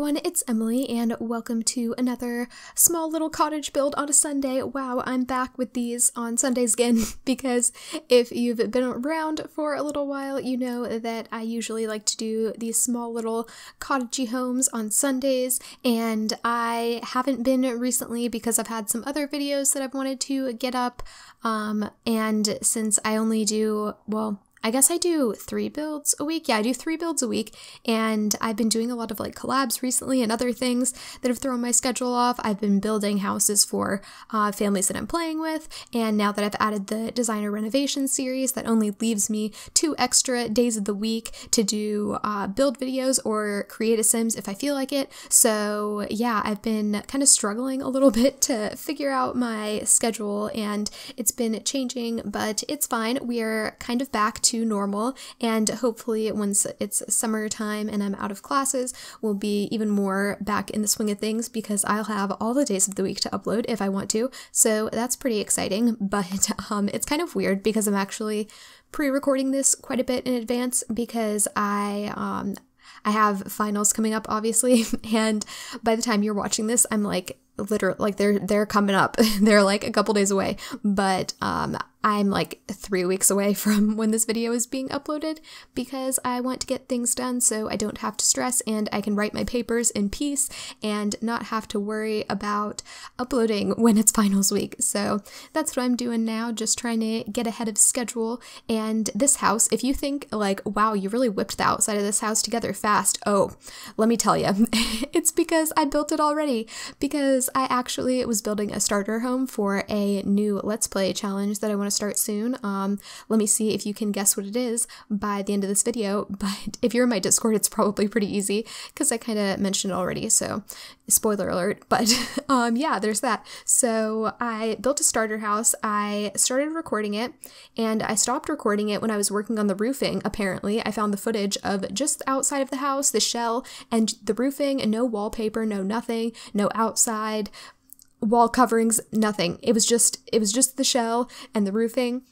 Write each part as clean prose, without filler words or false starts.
everyone, it's Emily and welcome to another small little cottage build on a Sunday. Wow, I'm back with these on Sundays again because if you've been around for a little while, you know that I usually like to do these small little cottagey homes on Sundays, and I haven't been recently because I've had some other videos that I've wanted to get up, and since I only do, well, I guess I do 3 builds a week. Yeah, I do 3 builds a week, and I've been doing a lot of like collabs recently and other things that have thrown my schedule off. I've been building houses for families that I'm playing with, and now that I've added the designer renovation series, that only leaves me 2 extra days of the week to do build videos or create a Sims if I feel like it. So yeah, I've been kind of struggling a little bit to figure out my schedule, and it's been changing, but it's fine. We are kind of back to normal, and hopefully once it's summertime and I'm out of classes, we'll be even more back in the swing of things because I'll have all the days of the week to upload if I want to, so that's pretty exciting. But it's kind of weird because I'm actually pre-recording this quite a bit in advance because I have finals coming up, obviously, and by the time you're watching this, I'm like literally like they're coming up. They're like a couple days away, but I'm like 3 weeks away from when this video is being uploaded because I want to get things done so I don't have to stress and I can write my papers in peace and not have to worry about uploading when it's finals week. So that's what I'm doing now, just trying to get ahead of schedule. And this house, if you think like, wow, you really whipped the outside of this house together fast, oh, let me tell you, it's because I built it already, because I actually was building a starter home for a new Let's Play challenge that I want to start soon. Let me see if you can guess what it is by the end of this video, but if you're in my Discord, it's probably pretty easy because I kind of mentioned it already, so spoiler alert. But yeah, there's that. So I built a starter house. I started recording it, and I stopped recording it when I was working on the roofing. Apparently, I found the footage of just outside of the house, the shell, and the roofing, and no wallpaper, no nothing, no outside wall coverings, nothing. It was just the shell and the roofing.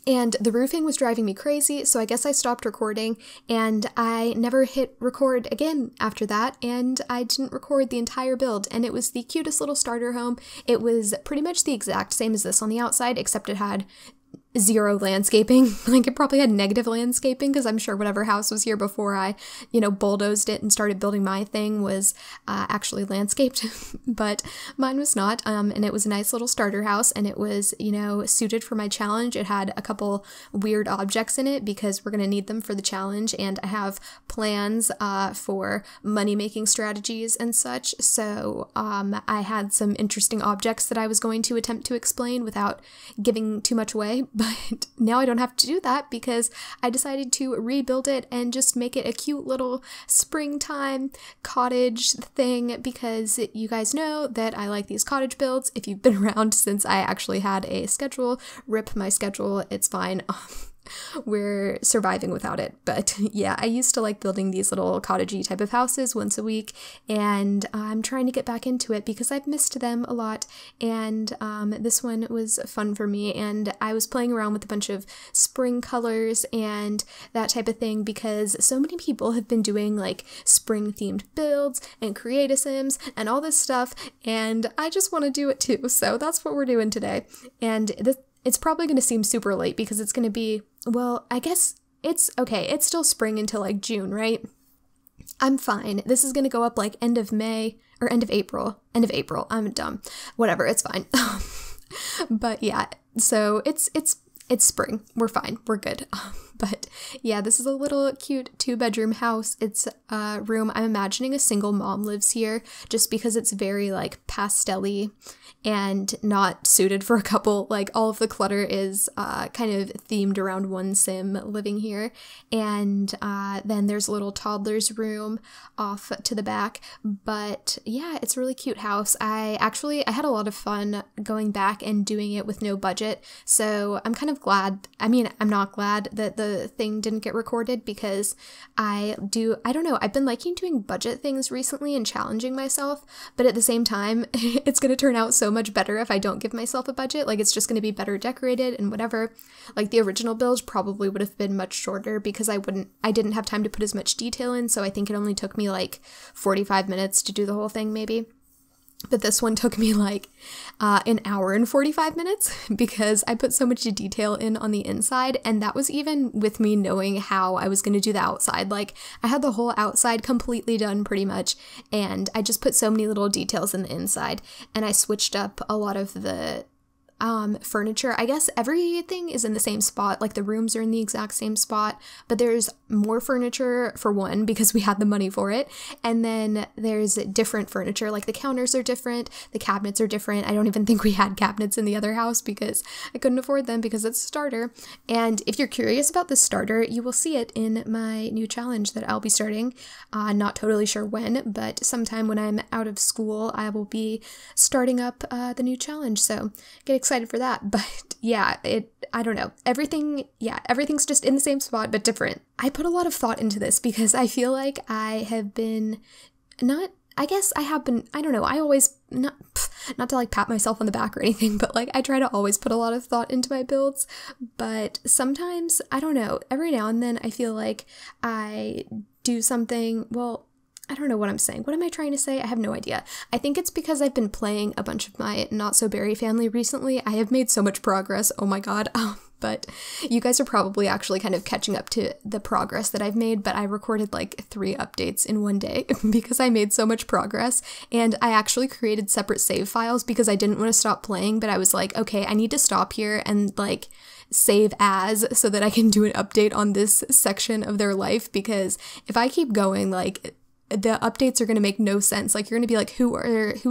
And the roofing was driving me crazy, so I guess I stopped recording, and I never hit record again after that, and I didn't record the entire build, and it was the cutest little starter home. It was pretty much the exact same as this on the outside, except it had 0 landscaping. Like, it probably had negative landscaping because I'm sure whatever house was here before I, bulldozed it and started building my thing was actually landscaped, but mine was not, and it was a nice little starter house, and it was, suited for my challenge. It had a couple weird objects in it because we're going to need them for the challenge, and I have plans for money-making strategies and such, so I had some interesting objects that I was going to attempt to explain without giving too much away. But now I don't have to do that because I decided to rebuild it and just make it a cute little springtime cottage thing, because you guys know that I like these cottage builds. If you've been around since I actually had a schedule, rip my schedule, it's fine. We're surviving without it. But yeah, I used to like building these little cottagey type of houses once a week, and I'm trying to get back into it because I've missed them a lot, and this one was fun for me, and I was playing around with a bunch of spring colors and that type of thing because so many people have been doing like spring themed builds and create a Sims and all this stuff, and I just want to do it too, so that's what we're doing today. And it's probably going to seem super late because it's going to be, well, I guess it's okay. It's still spring until like June, right? I'm fine. This is going to go up like end of May or end of April. End of April. I'm dumb. Whatever. It's fine. But yeah, so it's spring. We're fine. We're good. But yeah, this is a little cute 2-bedroom house. It's a room. I'm imagining a single mom lives here just because it's very like pastel-y and not suited for a couple. Like, all of the clutter is kind of themed around one Sim living here. And then there's a little toddler's room off to the back. But yeah, it's a really cute house. I had a lot of fun going back and doing it with no budget. So I'm kind of glad. I mean, I'm not glad that the the thing didn't get recorded because I don't know, I've been liking doing budget things recently and challenging myself, but at the same time, it's going to turn out so much better if I don't give myself a budget. Like, it's just going to be better decorated and whatever. Like, the original build probably would have been much shorter because I didn't have time to put as much detail in, so I think it only took me like 45 minutes to do the whole thing maybe. But this one took me like an hour and 45 minutes because I put so much detail in on the inside, and that was even with me knowing how I was going to do the outside. Like, I had the whole outside completely done pretty much, and I just put so many little details in the inside, and I switched up a lot of the furniture. I guess everything is in the same spot, like the rooms are in the exact same spot, but there's more furniture for one because we had the money for it, and then there's different furniture, like the counters are different, the cabinets are different. I don't even think we had cabinets in the other house because I couldn't afford them because it's a starter. And if you're curious about the starter, you will see it in my new challenge that I'll be starting. Not totally sure when, but sometime when I'm out of school, I will be starting up the new challenge, so get excited for that. But yeah, I don't know, everything's just in the same spot but different. I put a lot of thought into this because I feel like I have been I don't know, I always, not to like pat myself on the back or anything, but like I try to always put a lot of thought into my builds, but sometimes, I don't know, every now and then I feel like I do something, well, I don't know what I'm saying. What am I trying to say? I have no idea. I think it's because I've been playing a bunch of my Not So Berry family recently. I have made so much progress. Oh my god. But you guys are probably actually kind of catching up to the progress that I've made, but I recorded like 3 updates in one day because I made so much progress, and I actually created separate save files because I didn't want to stop playing, but I was like, okay, I need to stop here and like save as so that I can do an update on this section of their life, because if I keep going, like, the updates are going to make no sense. Like, you're going to be like, who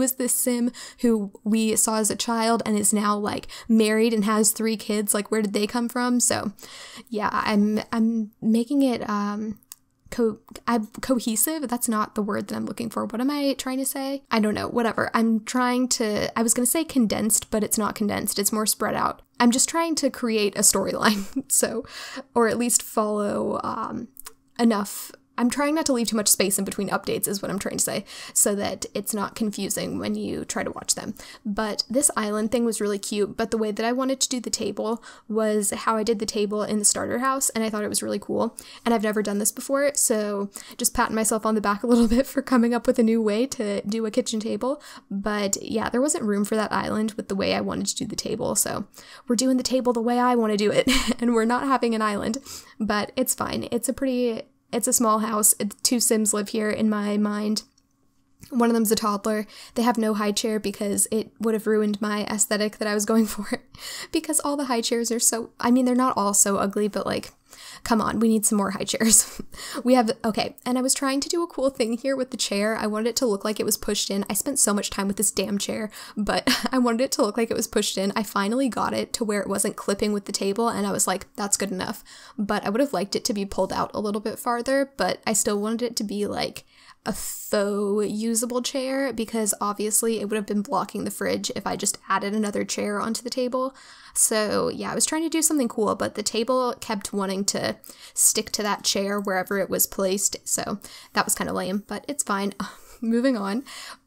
is this sim who we saw as a child and is now like married and has 3 kids? Like, where did they come from? So yeah, I'm making it cohesive. That's not the word that I'm looking for. What am I trying to say? I don't know, whatever. I was going to say condensed, but it's not condensed. It's more spread out. I'm just trying to create a storyline. So, or at least follow enough. I'm trying not to leave too much space in between updates is what I'm trying to say, so that it's not confusing when you try to watch them. But this island thing was really cute, but the way that I wanted to do the table was how I did the table in the starter house, and I thought it was really cool, and I've never done this before, so just patting myself on the back a little bit for coming up with a new way to do a kitchen table. But yeah, there wasn't room for that island with the way I wanted to do the table, so we're doing the table the way I want to do it, and we're not having an island, but it's fine. It's a small house. 2 Sims live here in my mind. One of them's a toddler. They have no high chair because it would have ruined my aesthetic that I was going for. Because all the high chairs are so, I mean, they're not all so ugly, but like, come on, we need some more high chairs. Okay, and I was trying to do a cool thing here with the chair. I wanted it to look like it was pushed in. I spent so much time with this damn chair, but I wanted it to look like it was pushed in. I finally got it to where it wasn't clipping with the table, and I was like, that's good enough. But I would have liked it to be pulled out a little bit farther, but I still wanted it to be like a faux usable chair, because obviously it would have been blocking the fridge if I just added another chair onto the table. So yeah, I was trying to do something cool, but the table kept wanting to stick to that chair wherever it was placed, so that was kind of lame, but it's fine. Moving on.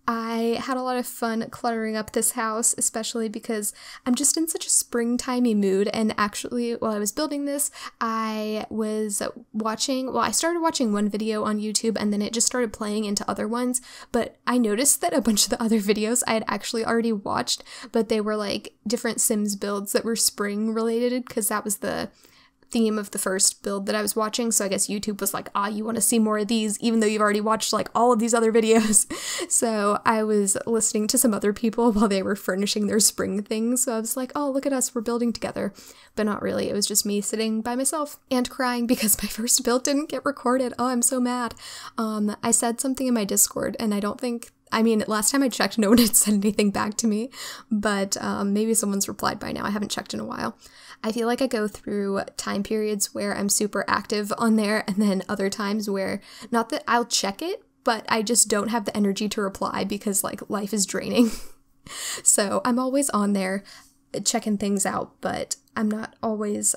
I had a lot of fun cluttering up this house, especially because I'm just in such a springtimey mood, and actually, while I was building this, I started watching one video on YouTube, and then it just started playing into other ones, but I noticed that a bunch of the other videos I had actually already watched, but they were like different Sims builds that were spring related, because that was the theme of the first build that I was watching, so I guess YouTube was like, you want to see more of these, even though you've already watched like all of these other videos. So I was listening to some other people while they were furnishing their spring things, so I was like, oh, look at us, we're building together. But not really, it was just me sitting by myself and crying because my first build didn't get recorded. Oh, I'm so mad. I said something in my Discord, and last time I checked, no one had said anything back to me, but maybe someone's replied by now. I haven't checked in a while. I feel like I go through time periods where I'm super active on there, and then other times where, not that I'll check it, but I just don't have the energy to reply because, like, life is draining. So I'm always on there checking things out, but I'm not always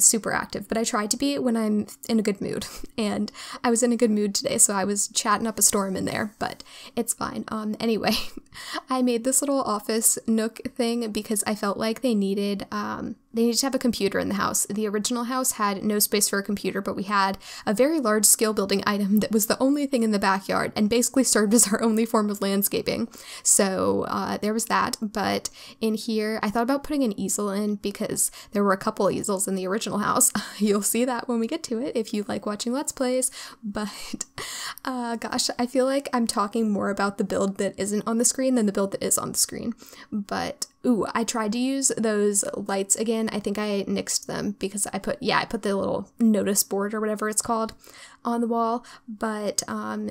super active, but I try to be when I'm in a good mood, and I was in a good mood today, so I was chatting up a storm in there, but it's fine. Anyway, I made this little office nook thing because I felt like they needed to have a computer in the house. The original house had no space for a computer, but we had a very large scale building item that was the only thing in the backyard and basically served as our only form of landscaping. So there was that, but in here I thought about putting an easel in because there were a couple easels in the original house. You'll see that when we get to it if you like watching Let's Plays, but gosh, I feel like I'm talking more about the build that isn't on the screen than the build that is on the screen. But ooh, I tried to use those lights again. I think I nixed them because I put the little notice board or whatever it's called on the wall. But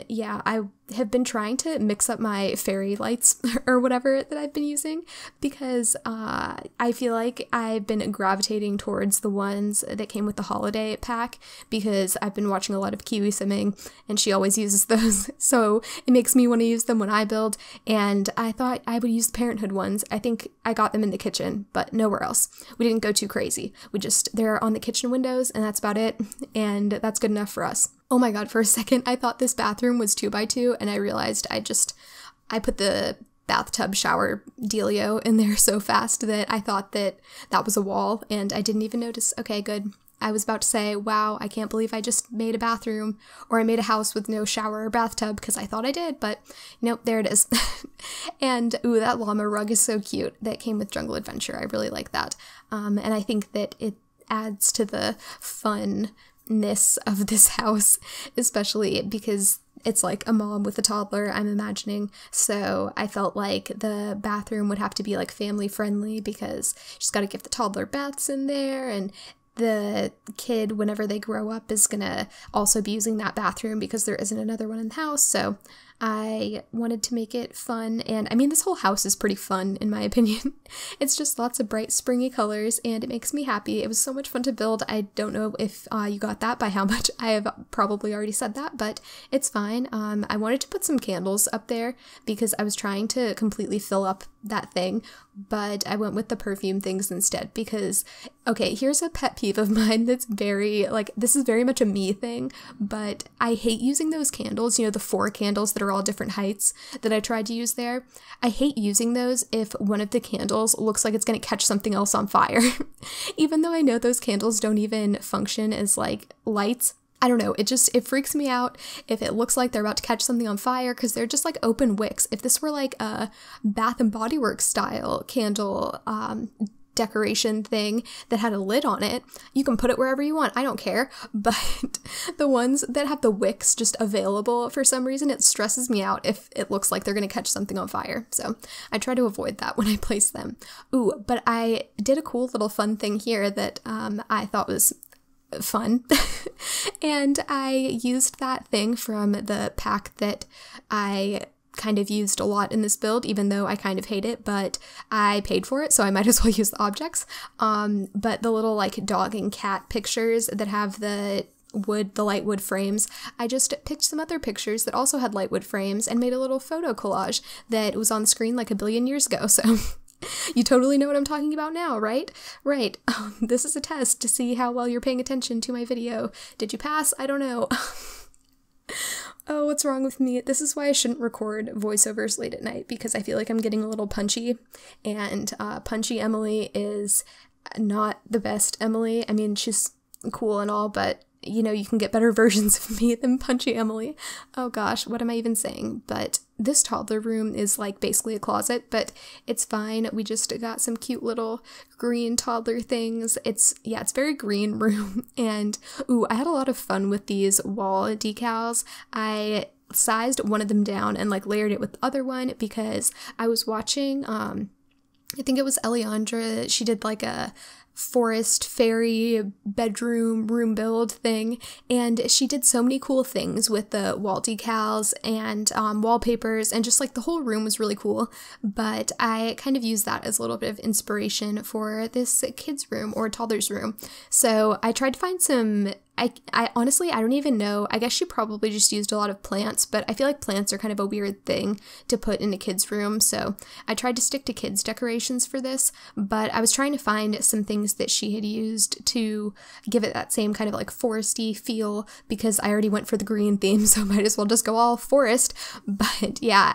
yeah, I have been trying to mix up my fairy lights or whatever that I've been using because I feel like I've been gravitating towards the ones that came with the holiday pack because I've been watching a lot of Kiwi Simming and she always uses those. So it makes me want to use them when I build, and I thought I would use the Parenthood ones. I think I got them in the kitchen, but nowhere else. We didn't go too crazy. They're on the kitchen windows and that's about it, and that's good enough for us. Oh my god, for a second I thought this bathroom was 2x2 and I realized I put the bathtub shower dealio in there so fast that I thought that was a wall and I didn't even notice. Okay, good. I was about to say, wow, I can't believe I just made a bathroom, or I made a house with no shower or bathtub, because I thought I did, but nope, there it is. And ooh, that llama rug is so cute that came with Jungle Adventure. I really like that. And I think that it adds to the funness of this house, especially because it's like a mom with a toddler, I'm imagining. So I felt like the bathroom would have to be like family friendly because she's got to give the toddler baths in there, and the kid, whenever they grow up, is gonna also be using that bathroom because there isn't another one in the house. So I wanted to make it fun, and I mean, this whole house is pretty fun in my opinion. It's just lots of bright springy colors and it makes me happy. It was so much fun to build. I don't know if you got that by how much I have probably already said that, but it's fine. I wanted to put some candles up there because I was trying to completely fill up that thing, but I went with the perfume things instead because, okay, here's a pet peeve of mine that's very, like, this is very much a me thing, but I hate using those candles, you know, the 4 candles that are all different heights that I tried to use there. I hate using those if one of the candles looks like it's going to catch something else on fire. Even though I know those candles don't even function as like lights, I don't know, it freaks me out if it looks like they're about to catch something on fire because they're just like open wicks. If this were like a Bath and Body Works style candle decoration thing that had a lid on it, you can put it wherever you want, I don't care. But the ones that have the wicks just available, for some reason it stresses me out if it looks like they're gonna catch something on fire, so I try to avoid that when I place them. Ooh, but I did a cool little fun thing here that I thought was fun. And I used that thing from the pack that I kind of used a lot in this build, even though I kind of hate it, but I paid for it, so I might as well use the objects. But the little like dog and cat pictures that have the light wood frames, I just picked some other pictures that also had light wood frames and made a little photo collage that was on screen like a billion years ago, so you totally know what I'm talking about now, right? Right. This is a test to see how well you're paying attention to my video. Did you pass? I don't know. Oh, what's wrong with me? This is why I shouldn't record voiceovers late at night, because I feel like I'm getting a little punchy, and punchy Emily is not the best Emily. I mean, she's cool and all, but you know, you can get better versions of me than punchy Emily. Oh gosh, what am I even saying? But this toddler room is like basically a closet, but it's fine. We just got some cute little green toddler things. It's very green room. And ooh, I had a lot of fun with these wall decals. I sized one of them down and like layered it with the other one because I was watching, I think it was Eliandra. She did like a forest fairy bedroom room build thing, and she did so many cool things with the wall decals and wallpapers, and just like the whole room was really cool. But I kind of used that as a little bit of inspiration for this kids room or toddler's room. So I tried to find some, I honestly, I don't even know. I guess she probably just used a lot of plants, but I feel like plants are kind of a weird thing to put in a kid's room. So I tried to stick to kids decorations for this, but I was trying to find some things things that she had used to give it that same kind of like foresty feel, because I already went for the green theme, so I might as well just go all forest. But yeah,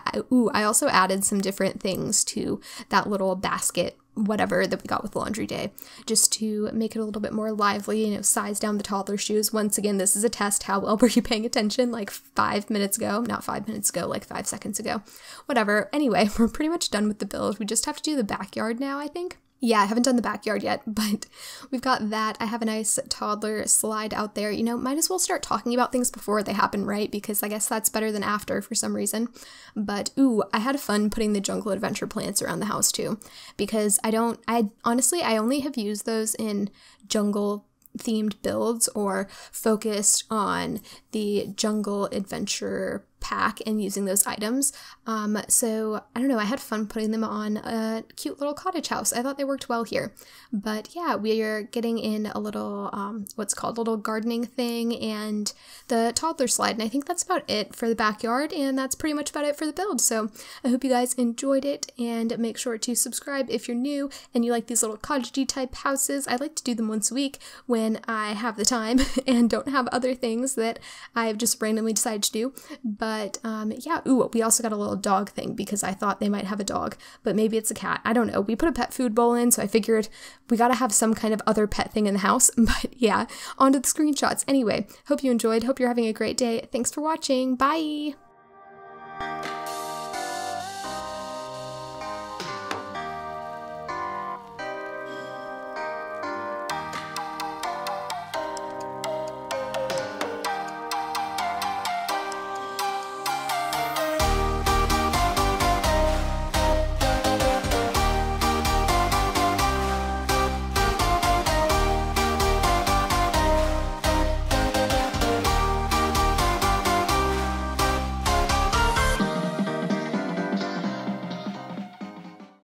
I also added some different things to that little basket whatever that we got with laundry day, just to make it a little bit more lively, you know, size down the toddler shoes. Once again, this is a test. How well were you paying attention like 5 minutes ago? Not 5 minutes ago, like 5 seconds ago. Whatever. Anyway, we're pretty much done with the build. We just have to do the backyard now, I think. Yeah, I haven't done the backyard yet, but we've got that. I have a nice toddler slide out there. You know, might as well start talking about things before they happen, right? Because I guess that's better than after for some reason. But ooh, I had fun putting the jungle adventure plants around the house too, because honestly, I only have used those in jungle themed builds or focused on the jungle adventure pack and using those items. So I don't know, I had fun putting them on a cute little cottage house. I thought they worked well here. But yeah, we are getting in a little, what's called a little gardening thing and the toddler slide. And I think that's about it for the backyard. And that's pretty much about it for the build. So I hope you guys enjoyed it, and make sure to subscribe if you're new and you like these little cottagey type houses. I like to do them once a week when I have the time and don't have other things that I've just randomly decided to do. But yeah, ooh, we also got a little dog thing because I thought they might have a dog, but maybe it's a cat. I don't know. We put a pet food bowl in, so I figured we gotta have some kind of other pet thing in the house. But yeah, on to the screenshots. Anyway, hope you enjoyed. Hope you're having a great day. Thanks for watching. Bye!